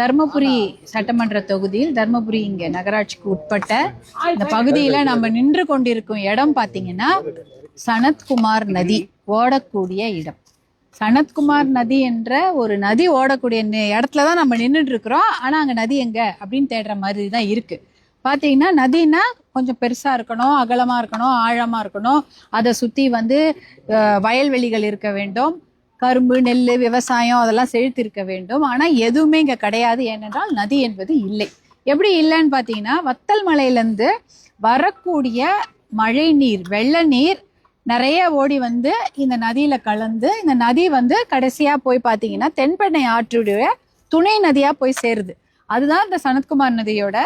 தர்மபுரி சட்டமன்ற தொகுதியில் தர்மபுரி இங்க நகராட்சிக்கு உட்பட்ட இந்த பகுதியில நம்ம நின்று கொண்டிருக்கும் இடம் பாத்தீங்கன்னா சனத்குமார் நதி ஓடக்கூடிய இடம். சனத்குமார் நதி என்ற ஒரு நதி ஓடக்கூடிய இடத்துலதான் நம்ம நின்றுட்டு இருக்கிறோம். ஆனா அங்க நதி எங்க அப்படின்னு தேடுற மாதிரி தான் இருக்கு. பாத்தீங்கன்னா நதினா கொஞ்சம் பெருசா இருக்கணும், அகலமா இருக்கணும், ஆழமா இருக்கணும். அதை சுத்தி வயல்வெளிகள் இருக்க வேண்டும், கரும்பு நெல் விவசாயம் அதெல்லாம் செழித்திருக்க வேண்டும். ஆனா எதுவுமே இங்க கிடையாது. ஏனென்றால் நதி என்பது இல்லை. எப்படி இல்லைன்னு பாத்தீங்கன்னா வத்தல் மலையிலேருந்து வரக்கூடிய மழை நீர் வெள்ள நீர் நிறைய ஓடி இந்த நதியில கலந்து இந்த நதி கடைசியா போய் பாத்தீங்கன்னா தென்பெண்ணை ஆற்றுடைய துணை நதியா போய் சேருது. அதுதான் இந்த சனத்குமார் நதியோட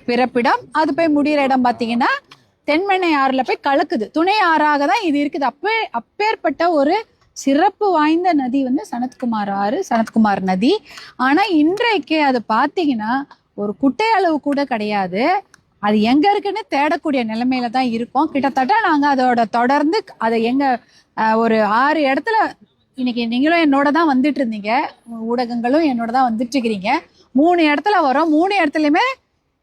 பிறப்பிடம். அது போய் முடிகிற இடம் பாத்தீங்கன்னா தென்பெண்ணை ஆறுல போய் கலக்குது. துணை ஆறாக தான் இது இருக்குது. அப்பேற்பட்ட ஒரு சிறப்பு வாய்ந்த நதி சனத்குமார் ஆறு, சனத்குமார் நதி. ஆனா இன்றைக்கு அது பாத்தீங்கன்னா ஒரு குட்டை அளவு கூட கிடையாது. அது எங்க இருக்குன்னு தேடக்கூடிய நிலைமையில தான் இருக்கும். கிட்டத்தட்ட நாங்க அதோட தொடர்ந்து அதை ஒரு 6 இடத்துல இன்னைக்கு நீங்களும் என்னோட தான் வந்துட்டு இருந்தீங்க, ஊடகங்களும் என்னோட தான் வந்துட்டு இருக்கிறீங்க. 3 இடத்துல வரும். 3 இடத்துலயுமே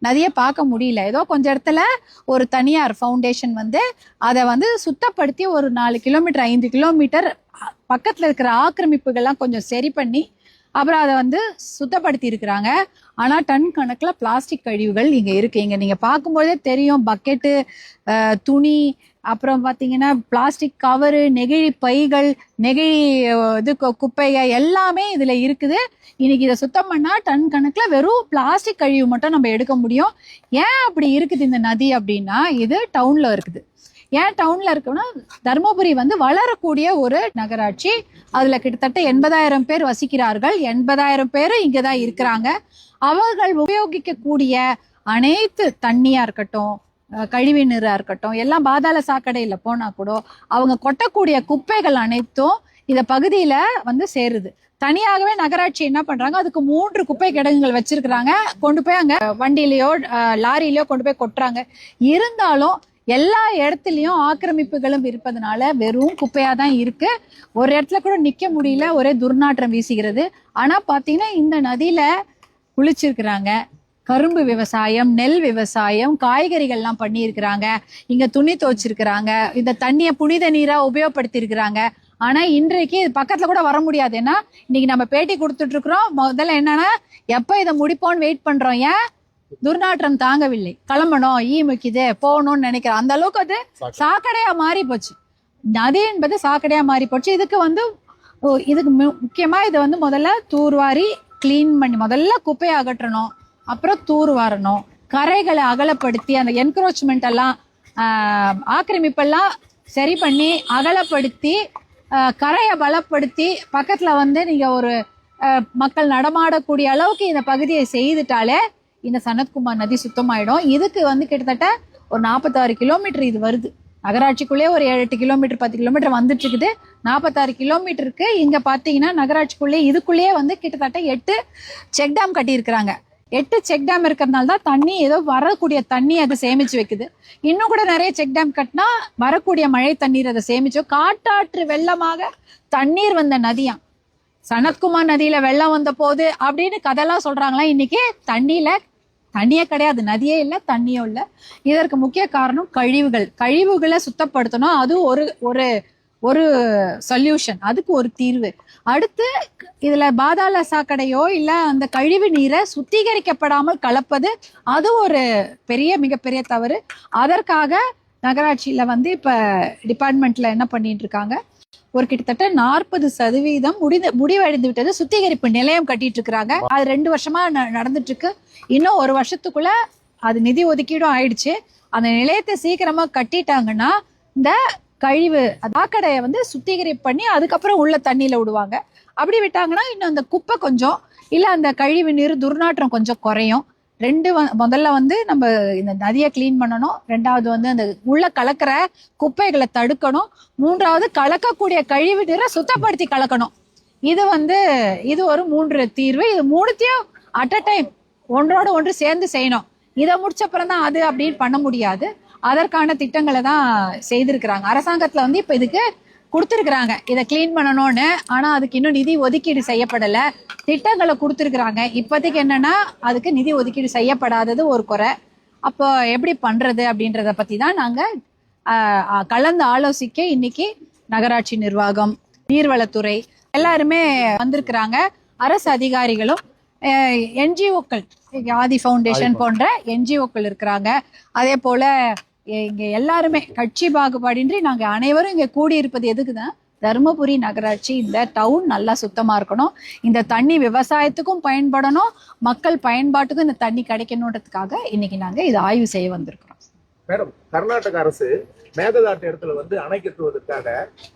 நதியை பார்க்க முடியல. ஏதோ கொஞ்சம் இடத்துல ஒரு தனியார் ஃபவுண்டேஷன் அதை சுத்தப்படுத்தி ஒரு 4 கிலோமீட்டர் 5 கிலோமீட்டர் பக்கத்துல இருக்கிற ஆக்கிரமிப்புகள்லாம் கொஞ்சம் சரி பண்ணி அப்புறம் அதை சுத்தப்படுத்தி இருக்கிறாங்க. ஆனா டன் கணக்குல பிளாஸ்டிக் கழிவுகள் இங்க இருக்கு. இங்க நீங்க பார்க்கும்போதே தெரியும். பக்கெட்டு, துணி, அப்புறம் பாத்தீங்கன்னா பிளாஸ்டிக் கவரு, நெகிழி பைகள், நெகிழி குப்பைகள் எல்லாமே இதுல இருக்குது. இன்னைக்கு இதை சுத்தம் பண்ணா டன் கணக்குல வெறும் பிளாஸ்டிக் கழிவு மட்டும் நம்ம எடுக்க முடியும். ஏன் அப்படி இருக்குது இந்த நதி அப்படின்னா, இது டவுன்ல இருக்குது. ஏன் டவுன்ல இருக்குன்னா தர்மபுரி வளரக்கூடிய ஒரு நகராட்சி. அதுல கிட்டத்தட்ட 80,000 பேர் வசிக்கிறார்கள். 80,000 பேர் இங்கதான் இருக்கிறாங்க. அவர்கள் உபயோகிக்கக்கூடிய அனைத்து தண்ணியா இருக்கட்டும், கழிவு நீரா இருக்கட்டும், எல்லாம் பாதாள சாக்கடையில போனா கூட அவங்க கொட்டக்கூடிய குப்பைகள் அனைத்தும் இந்த பகுதியில சேருது. தனியாகவே நகராட்சி என்ன பண்றாங்க, அதுக்கு 3 குப்பை கிடங்குகள் வச்சிருக்கிறாங்க. கொண்டு போய் அங்க வண்டியிலயோ லாரியிலயோ கொண்டு போய் கொட்டுறாங்க. இருந்தாலும் எல்லா இடத்துலயும் ஆக்கிரமிப்புகளும் இருப்பதனால வெறும் குப்பையா தான் இருக்கு. ஒரு இடத்துல கூட நிக்க முடியல, ஒரே துர்நாற்றம் வீசுகிறது. ஆனா பாத்தீங்கன்னா இந்த நதியில குளிச்சிருக்கிறாங்க, கரும்பு விவசாயம், நெல் விவசாயம், காய்கறிகள்லாம் பண்ணி இருக்கிறாங்க, இங்க துணி துவைச்சிருக்கிறாங்க, இந்த தண்ணியை புனித நீரா உபயோகப்படுத்தி இருக்கிறாங்க. ஆனா இன்றைக்கு பக்கத்துல கூட வர முடியாது. ஏன்னா இன்னைக்கு நம்ம பேட்டி கொடுத்துட்டு இருக்கிறோம். முதல்ல என்னன்னா எப்ப இதை முடிப்போம்னு வெயிட் பண்றோம். ஏன் துர்நாற்றம் தாங்கவில்லை, கிளம்பணும், முக்கியதே போகணும்னு நினைக்கிறோம். அந்த அளவுக்கு அது சாக்கடையா மாறி போச்சு. நதி என்பது சாக்கடையா மாறி போச்சு. இதுக்கு முக்கியமா இதை முதல்ல தூர்வாரி கிளீன் பண்ணி முதல்ல குப்பையை அகற்றணும், அப்புறம் தூர்வாரணும், கரைகளை அகலப்படுத்தி அந்த என்க்ரோச்மெண்ட் எல்லாம் ஆக்கிரமிப்பெல்லாம் சரி பண்ணி அகலப்படுத்தி கரையை பலப்படுத்தி பக்கத்துல நீங்க ஒரு மக்கள் நடமாடக்கூடிய அளவுக்கு இந்த பகுதியை செய்துட்டாலே இந்த சனத்குமார் நதி சுத்தமாயிடும். இதுக்கு கிட்டத்தட்ட ஒரு 46 கிலோமீட்டர் இது வருது. நகராட்சிக்குள்ளே ஒரு 7-8 கிலோமீட்டர் 10 கிலோமீட்டர் வந்துட்டு இருக்குது. 46 கிலோமீட்டருக்கு இங்க பாத்தீங்கன்னா நகராட்சிக்குள்ளே இதுக்குள்ளேயே கிட்டத்தட்ட 8 செக் டேம் கட்டி இருக்கிறாங்க. 8 செக் டேம் இருக்கிறதுனால தான் தண்ணி ஏதோ வரக்கூடிய தண்ணி அதை சேமிச்சு வைக்குது. இன்னும் கூட நிறைய செக் டேம் கட்டினா வரக்கூடிய மழை தண்ணீர் அதை சேமிச்சு. காட்டாற்று வெள்ளமாக தண்ணீர் வந்த நதியா சனத்குமார் நதியில வெள்ளம் வந்த போது அப்படின்னு கதையெல்லாம் சொல்றாங்களா. இன்னைக்கு தண்ணியே கிடையாது, நதியே இல்லை, தண்ணியும் இல்லை. இதற்கு முக்கிய காரணம் கழிவுகளை சுத்தப்படுத்தணும். அது ஒரு சொல்யூஷன், அதுக்கு ஒரு தீர்வு. அடுத்து இதுல பாதாள சாக்கடையோ இல்ல அந்த கழிவு நீரை சுத்திகரிக்கப்படாமல் கலப்பது, அது ஒரு மிகப்பெரிய தவறு. அதற்காக நகராட்சியில இப்ப டிபார்ட்மெண்ட்ல என்ன பண்ணிட்டு இருக்காங்க, ஒரு கிட்டத்தட்ட 40% முடிவடைந்து விட்டது. சுத்திகரிப்பு நிலையம் கட்டிட்டு இருக்கிறாங்க. அது 2 வருஷமா நடந்துட்டு இருக்கு. இன்னும் 1 வருஷத்துக்குள்ள அது நிதி ஒதுக்கீடும் ஆயிடுச்சு. அந்த நிலையத்தை சீக்கிரமா கட்டிட்டாங்கன்னா இந்த கழிவு சாக்கடையை சுத்திகரிப்பு பண்ணி அதுக்கப்புறம் உள்ள தண்ணியில விடுவாங்க. அப்படி விட்டாங்கன்னா இன்னும் அந்த குப்பை கொஞ்சம் இல்ல அந்த கழிவு நீர் துர்நாற்றம் கொஞ்சம் குறையும். முதல்ல நம்ம இந்த நதியை கிளீன் பண்ணணும். 2வது அந்த உள்ள கலக்கிற குப்பைகளை தடுக்கணும். 3வது கலக்கக்கூடிய கழிவு நீரை சுத்தப்படுத்தி கலக்கணும். இது ஒரு 3 தீர்வு. இது 3த்தையும் அட் அ டைம் ஒன்றோடு ஒன்று சேர்ந்து செய்யணும். இதை முடிச்சப்புறம் தான் அது அப்படின்னு பண்ண முடியாது. அதற்கான திட்டங்களை தான் செய்திருக்கிறாங்க. அரசாங்கத்துல இப்ப இதுக்கு கொடுத்துருக்குறாங்க இதை கிளீன் பண்ணணும்னு. ஆனா அதுக்கு இன்னும் நிதி ஒதுக்கீடு செய்யப்படலை. திட்டங்களை கொடுத்துருக்குறாங்க. இப்போதைக்கு என்னன்னா அதுக்கு நிதி ஒதுக்கீடு செய்யப்படாதது ஒரு குறை. அப்போ எப்படி பண்றது அப்படின்றத பத்தி தான் நாங்க கலந்து ஆலோசிக்க இன்னைக்கு நகராட்சி நிர்வாகம், நீர்வளத்துறை எல்லாருமே வந்திருக்கிறாங்க. அரசு அதிகாரிகளும், என்ஜிஓக்கள், ஆதி ஃபவுண்டேஷன் போன்ற என்ஜிஓக்கள் இருக்கிறாங்க. அதே போல இங்க எல்லாருமே கட்சி பாகுபாடின்றி நாங்க அனைவரும் இங்க கூடியிருப்பது எதுக்குதான், தருமபுரி நகராட்சி இந்த டவுன் நல்லா சுத்தமா இருக்கணும், இந்த தண்ணி விவசாயத்துக்கும் பயன்படணும், மக்கள் பயன்பாட்டுக்கும் இந்த தண்ணி கிடைக்கணுன்றதுக்காக இன்னைக்கு நாங்க இதை ஆய்வு செய்ய வந்திருக்கிறோம். மேடம், கர்நாடக அரசு மேகதாட்டு இடத்துல அணை கட்டுவதற்காக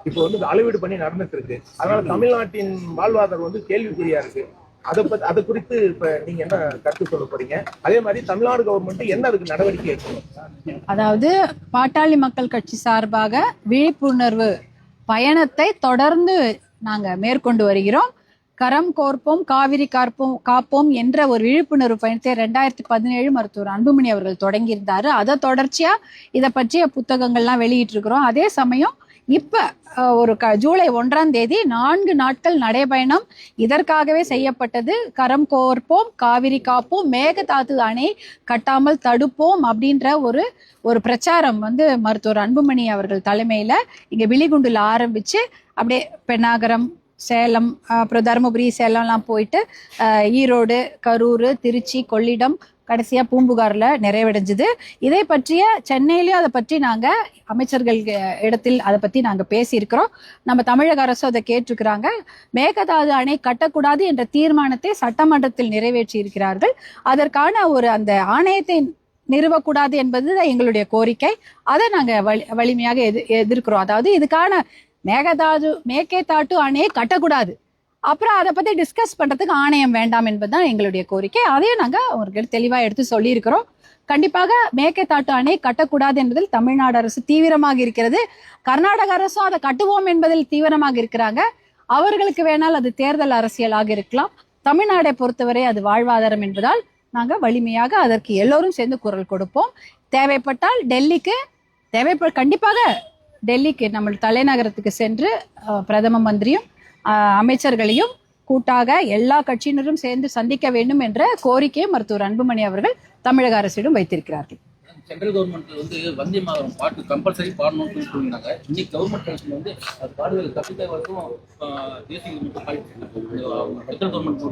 இப்போ அளவீடு பண்ணி நடந்துட்டு இருக்கு. அதனால தமிழ்நாட்டின் வாழ்வாதாரம் கேள்விக்குறியா இருக்கு. அதை குறித்து இப்ப நீங்க என்ன கருத்து சொல்ல போறீங்க? அதே மாதிரி தமிழ்நாடு கவர்மெண்ட் என்ன அதுக்கு நடவடிக்கை எடுக்கணும்? அதாவது பாட்டாளி மக்கள் கட்சி சார்பாக விழிப்புணர்வு பயணத்தை தொடர்ந்து நாங்க மேற்கொண்டு வருகிறோம். கரம் கோர்ப்போம் காவிரி காப்போம் என்ற ஒரு விழிப்புணர்வு பயணத்தை 2017 மருத்துவர் அன்புமணி அவர்கள் தொடங்கியிருந்தாரு. அதை தொடர்ச்சியா இதை பற்றிய புத்தகங்கள்லாம் வெளியிட்டு இருக்கிறோம். அதே சமயம் இப்ப ஒரு ஜூலை 1ஆம் தேதி 4 நாட்கள் நடைபயணம் இதற்காகவே செய்யப்பட்டது. கரம் கோர்ப்போம் காவிரி காப்போம் மேகதாது அணை கட்டாமல் தடுப்போம் அப்படின்ற ஒரு பிரச்சாரம் மருத்துவர் அன்புமணி அவர்கள் தலைமையில இங்க விழிகுண்டுல ஆரம்பிச்சு அப்படியே பெண்ணாகரம், சேலம், அப்புறம் தருமபுரி, சேலம்லாம் போயிட்டு ஈரோடு, கரூர், திருச்சி, கொள்ளிடம், கடைசியா பூம்புகார்ல நிறைவடைஞ்சது. இதை பற்றிய சென்னையிலயும் அதை பற்றி நாங்க அமைச்சர்கள் இடத்தில் அதை பத்தி நாங்க பேசியிருக்கிறோம். நம்ம தமிழக அரசு அதை கேட்டிருக்கிறாங்க. மேகதாது அணை கட்டக்கூடாது என்ற தீர்மானத்தை சட்டமன்றத்தில் நிறைவேற்றி இருக்கிறார்கள். அதற்கான அந்த ஆணையத்தை நிறுவக்கூடாது என்பது எங்களுடைய கோரிக்கை. அதை நாங்க வலிமையாக எதிர்க்கிறோம். அதாவது இதுக்கான மேகதாட்டு அணையை கட்டக்கூடாது, அப்புறம் அதை பத்தி டிஸ்கஸ் பண்றதுக்கு ஆணையம் வேண்டாம் என்பதுதான் எங்களுடைய கோரிக்கை. அதையும் நாங்க அவர்கள் தெளிவா எடுத்து சொல்லி இருக்கிறோம். கண்டிப்பாக மேகதாட்டு அணை கட்டக்கூடாது என்பதில் தமிழ்நாடு அரசு தீவிரமாக இருக்கிறது. கர்நாடக அரசும் அதை கட்டுவோம் என்பதில் தீவிரமாக இருக்கிறாங்க. அவர்களுக்கு வேணால் அது தேர்தல் அரசியலாக இருக்கலாம். தமிழ்நாடை பொறுத்தவரை அது வாழ்வாதாரம் என்பதால் நாங்க வலிமையாக அதற்கு எல்லோரும் சேர்ந்து குரல் கொடுப்போம். தேவைப்பட்டால் கண்டிப்பாக டெல்லிக்கு, நம்ம தலைநகரத்துக்கு சென்று பிரதம மந்திரியும் அமைச்சர்களையும் கூட்டாக எல்லா கட்சியினரும் சேர்ந்து சந்திக்க வேண்டும் என்ற கோரிக்கையை மருத்துவர் அன்புமணி அவர்கள் தமிழக அரசிடம் வைத்திருக்கிறார்கள். சென்ட்ரல் கவர்மெண்ட் வந்தே மாதரம் பாட்டு கம்பல்சரி பாடணும்னு சொல்லியிருந்தாங்க. இன்னைக்கு கவர்மெண்ட் அது பாடுதல் கப்பித்த வரைக்கும் தேசிய சென்ட்ரல் கவர்மெண்ட்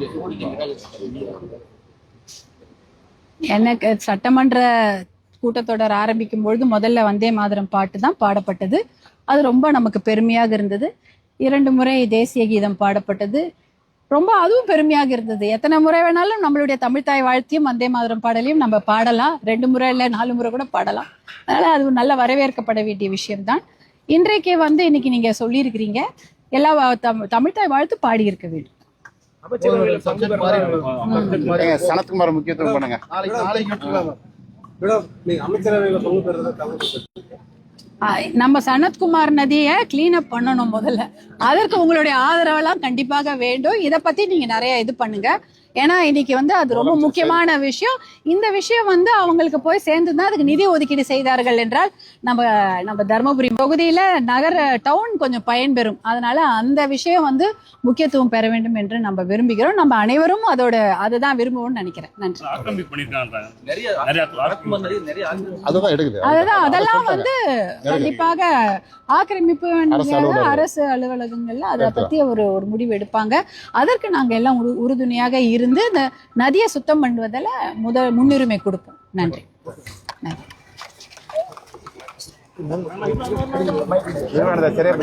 எனக்கு சட்டமன்ற கூட்டத்தொடர் ஆரம்பிக்கும் பொழுது முதல்ல வந்தே மாதரம் பாட்டு தான் பாடப்பட்டது. அது ரொம்ப நமக்கு பெருமையாக இருந்தது. 2 முறை தேசிய கீதம் பாடப்பட்டது. ரொம்ப அதுவும் பெருமையாக இருந்தது. எத்தனை முறை வேணாலும் நம்மளுடைய தமிழ்தாய் வாழ்த்தையும் வந்தே மாதரம் பாடலையும் நம்ம பாடலாம். 2 முறை இல்லை 4 முறை கூட பாடலாம். அதனால அது நல்ல வரவேற்கப்பட வேண்டிய விஷயம்தான். இன்றைக்கு இன்னைக்கு நீங்க சொல்லியிருக்கிறீங்க எல்லா தமிழ்தாய் வாழ்த்து பாடி இருக்க வேண்டும். சனத்குமார் முக்கியத்துவம் பண்ணுங்க. நம்ம சனத்குமார் நதியை கிளீன் அப் பண்ணணும் முதல்ல. அதற்கு உங்களுடைய ஆதரவெல்லாம் கண்டிப்பாக வேண்டும். இதை பத்தி நீங்க நிறைய இது பண்ணுங்க. ஏன்னா இன்னைக்கு அது ரொம்ப முக்கியமான விஷயம். இந்த விஷயம் அவங்களுக்கு போய் சேர்ந்துதான் அதுக்கு நிதி ஒதுக்கீடு செய்தார்கள் என்றால் நம்ம தருமபுரி தொகுதியில டவுன் கொஞ்சம் பயன்பெறும். அதனால அந்த விஷயம் முக்கியத்துவம் பெற வேண்டும் என்று நம்ம விரும்புகிறோம். நம்ம அனைவரும் அதுதான் விரும்புவோம்னு நினைக்கிறேன். நன்றி. அதெல்லாம் கண்டிப்பாக ஆக்கிரமிப்பு அரசு அலுவலகங்கள்ல அதை பத்தி ஒரு முடிவு எடுப்பாங்க. அதற்கு நாங்க எல்லாம் உறுதுணையாக இருந்து இந்த நதியை சுத்தம் பண்ணுவதில் முன்னுரிமை கொடுப்போம். நன்றி. சரியா